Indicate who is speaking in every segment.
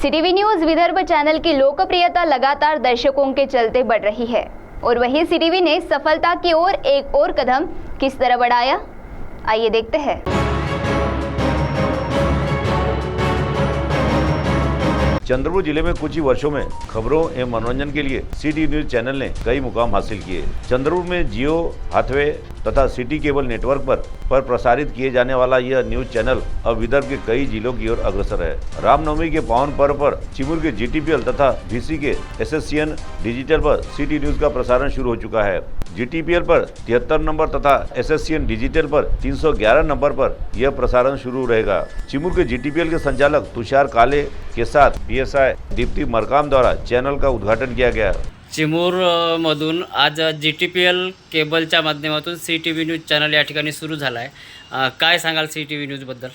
Speaker 1: CTV news Vidarbha channel की लोकप्रियता लगातार दर्शकों के चलते बढ़ रही है और वहीं सीटीवी ने सफलता की ओर एक और कदम किस तरह बढ़ाया, आइए देखते हैं।
Speaker 2: चंद्रपुर जिले में कुछ ही वर्षों में खबरों एवं मनोरंजन के लिए सिटी न्यूज चैनल ने कई मुकाम हासिल किए। चंद्रपुर में जियो, हाथवे तथा सिटी केबल नेटवर्क पर प्रसारित किए जाने वाला यह न्यूज चैनल अब विदर्भ के कई जिलों की ओर अग्रसर है। रामनवमी के पावन पर्व पर चिमूर के जीटीपीएल तथा VC के एसएससीएन डिजिटल पर सिटी न्यूज का प्रसारण शुरू हो चुका है। जीटीपीएल पर 73 नंबर तथा एसएससीएन डिजिटल पर 311 नंबर पर यह प्रसारण शुरू रहेगा। चिमूर के जीटीपीएल के संचालक तुषार काले के साथ PSI दीप्ति मरकाम द्वारा चॅनल का उद्घाटन किया गया।
Speaker 3: चिमूर मधून आज GTPL केबलच्या माध्यमातून CTV न्यूज चॅनल या ठिकाणी सुरू झाला आहे। काय सांगाल CTV न्यूज बद्दल?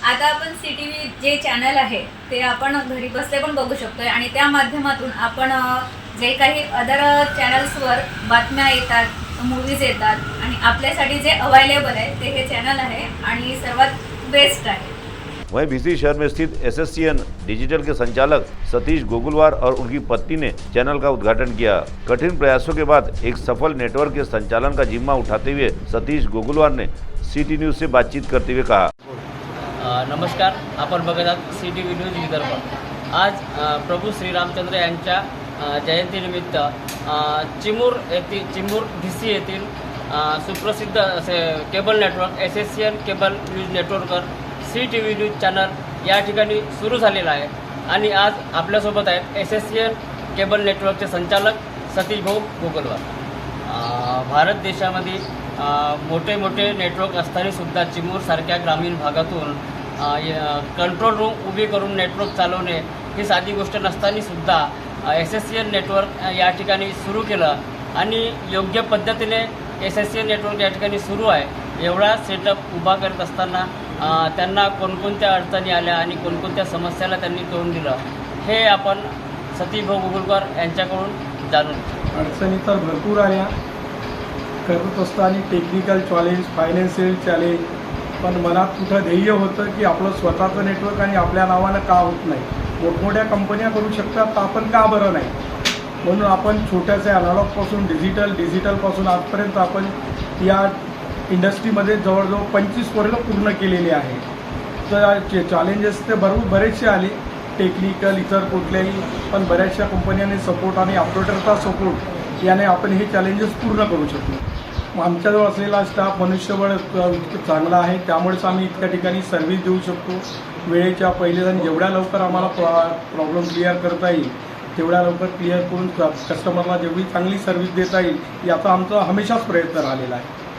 Speaker 4: आता आपण CTV जे चॅनल आहे ते आपण घरी बसले पण बघू शकतोय आणि त्या माध्यमातून आपण जे काही अदर चॅनल्सवर बातम्या येतात, मूवीज येतात आणि आपल्यासाठी जे अवेलेबल आहे ते हे चॅनल आहे आणि सर्वात बेस्ट आहे।
Speaker 2: वहीं VC शहर में स्थित SSCN डिजिटल के संचालक सतीश गोगुलवार और उनकी पत्नी ने चैनल का उद्घाटन किया। कठिन प्रयासों के बाद एक सफल नेटवर्क के संचालन का जिम्मा उठाते हुए सतीश गोगुलवार ने सिटी न्यूज से बातचीत करते हुए कहा,
Speaker 3: नमस्कार, आपण बघत आहात CTV न्यूज विदर्भ। आज प्रभू श्रीरामचंद्र यांच्या जयंतीनिमित्त चिमूर VC येथील सुप्रसिद्ध असे cable network SSCN cable news नेटवर्कवर CTV न्यूज चॅनल या ठिकाणी सुरू झालेला आहे आणि आज आपल्यासोबत आहेत SSCN केबल नेटवर्कचे संचालक सतीश भाऊ गोगलवार। भारत देशामध्ये मोठे मोठे नेटवर्क असतानासुद्धा चिमूरसारख्या ग्रामीण भागातून कंट्रोल रूम उभी करून नेटवर्क चालवणे ही साधी गोष्ट नसतानासुद्धा SSCN नेटवर्क या ठिकाणी सुरू केलं आणि योग्य पद्धतीने SSCN नेटवर्क या ठिकाणी सुरू आहे। एवढा सेटअप उभा करत असताना त्यांना कोणकोणत्या अडचणी आल्या आणि कोणकोणत्या समस्याला त्यांनी तोंड दिलं हे आपण सतीश भाऊ गोगुलवार यांच्याकडून जाणून।
Speaker 5: अडचणी तर भरपूर आल्या, करत असताना टेक्निकल चॅलेंज, फायनान्शियल चॅलेंज, पण मनात कुठं ध्येय होतं की आपलं स्वतःचं नेटवर्क आणि आपल्या नावानं का होत नाही। मोठमोठ्या कंपन्या करू शकतात तर आपण का बरं नाही, म्हणून आपण छोट्याशा अॅनालॉगपासून डिजिटलपासून आजपर्यंत आपण या इंडस्ट्रीमध्ये जवळजवळ 25 वर्ष पूर्ण केलेले आहे। तर चॅलेंजेस ते बरेचसे आले, टेक्निकल इतर कुठल्याही, पण बऱ्याचशा कंपन्यांनी सपोर्ट आणि ऑपरेटरचा सपोर्ट याने आपण हे चॅलेंजेस पूर्ण करू शकतो। आमच्याजवळ असलेला स्टाफ, मनुष्यबळ चांगला आहे, त्यामुळेच आम्ही इतक्या ठिकाणी सर्व्हिस देऊ शकतो वेळेच्या पहिले। आणि जेवढ्या लवकर आम्हाला प्रॉब्लेम क्लिअर करता येईल तेवढ्या लवकर क्लिअर करून कस्टमरला जेवढी चांगली सर्व्हिस देता येईल याचा आमचा हमेशाच प्रयत्न राहिलेला आहे।